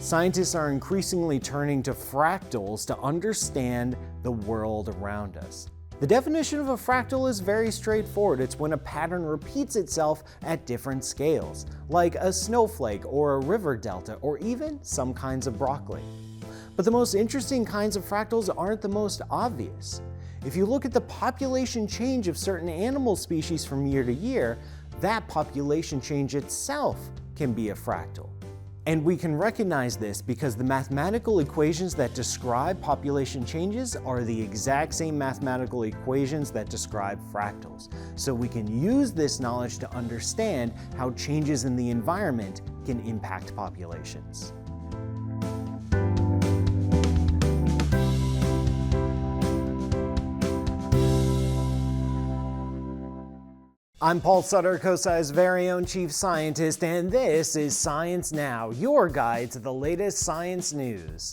Scientists are increasingly turning to fractals to understand the world around us. The definition of a fractal is very straightforward. It's when a pattern repeats itself at different scales, like a snowflake or a river delta, or even some kinds of broccoli. But the most interesting kinds of fractals aren't the most obvious. If you look at the population change of certain animal species from year to year, that population change itself can be a fractal. And we can recognize this because the mathematical equations that describe population changes are the exact same mathematical equations that describe fractals. So we can use this knowledge to understand how changes in the environment can impact populations. I'm Paul Sutter, COSCI's very own chief scientist, and this is Science Now, your guide to the latest science news.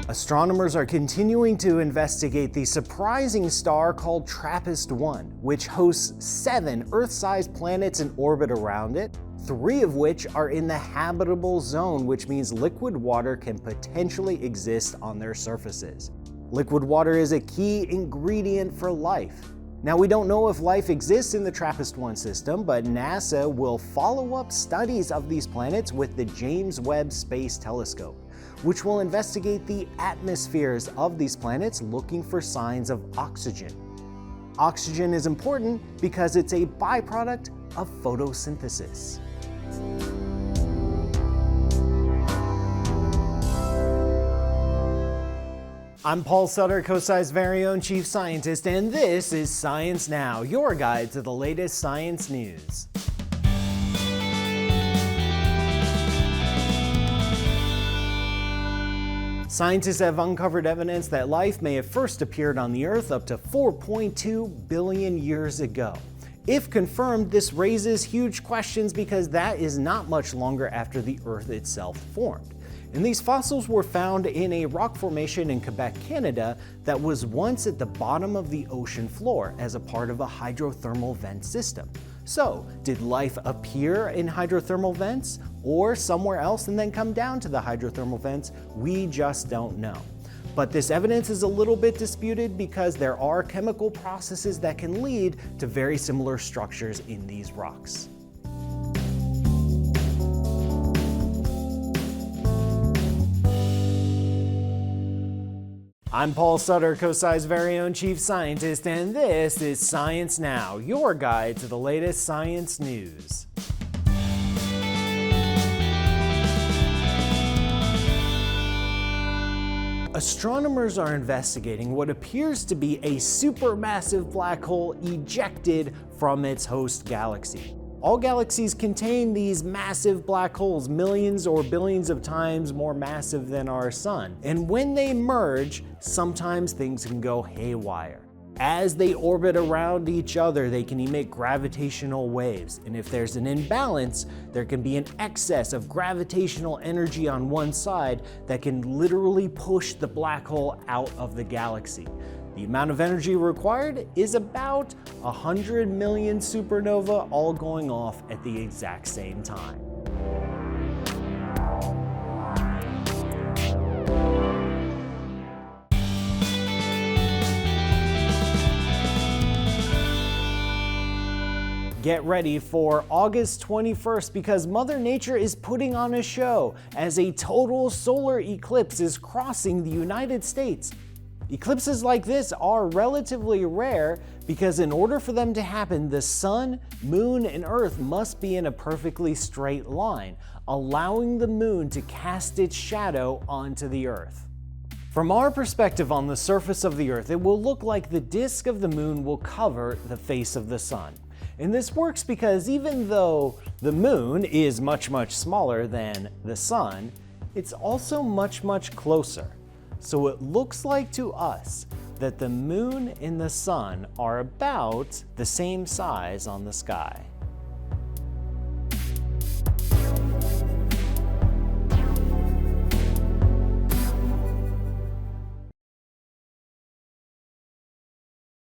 Astronomers are continuing to investigate the surprising star called TRAPPIST-1, which hosts 7 Earth-sized planets in orbit around it, 3 of which are in the habitable zone, which means liquid water can potentially exist on their surfaces. Liquid water is a key ingredient for life. Now, we don't know if life exists in the TRAPPIST-1 system, but NASA will follow up studies of these planets with the James Webb Space Telescope, which will investigate the atmospheres of these planets looking for signs of oxygen. Oxygen is important because it's a byproduct of photosynthesis. I'm Paul Sutter, COSCI's very own chief scientist, and this is Science Now, your guide to the latest science news. Scientists have uncovered evidence that life may have first appeared on the Earth up to 4.2 billion years ago. If confirmed, this raises huge questions because that is not much longer after the Earth itself formed. And these fossils were found in a rock formation in Quebec, Canada that was once at the bottom of the ocean floor as a part of a hydrothermal vent system. So, did life appear in hydrothermal vents or somewhere else and then come down to the hydrothermal vents? We just don't know. But this evidence is a little bit disputed because there are chemical processes that can lead to very similar structures in these rocks. I'm Paul Sutter, COSCI's very own chief scientist, and this is Science Now, your guide to the latest science news. Astronomers are investigating what appears to be a supermassive black hole ejected from its host galaxy. All galaxies contain these massive black holes, millions or billions of times more massive than our sun. And when they merge, sometimes things can go haywire. As they orbit around each other, they can emit gravitational waves. And if there's an imbalance, there can be an excess of gravitational energy on one side that can literally push the black hole out of the galaxy. The amount of energy required is about 100 million supernova all going off at the exact same time. Get ready for August 21st because Mother Nature is putting on a show as a total solar eclipse is crossing the United States. Eclipses like this are relatively rare because in order for them to happen, the sun, moon, and earth must be in a perfectly straight line, allowing the moon to cast its shadow onto the earth. From our perspective on the surface of the earth, it will look like the disk of the moon will cover the face of the sun. And this works because even though the moon is much smaller than the sun, it's also much closer. So it looks like to us that the moon and the sun are about the same size on the sky.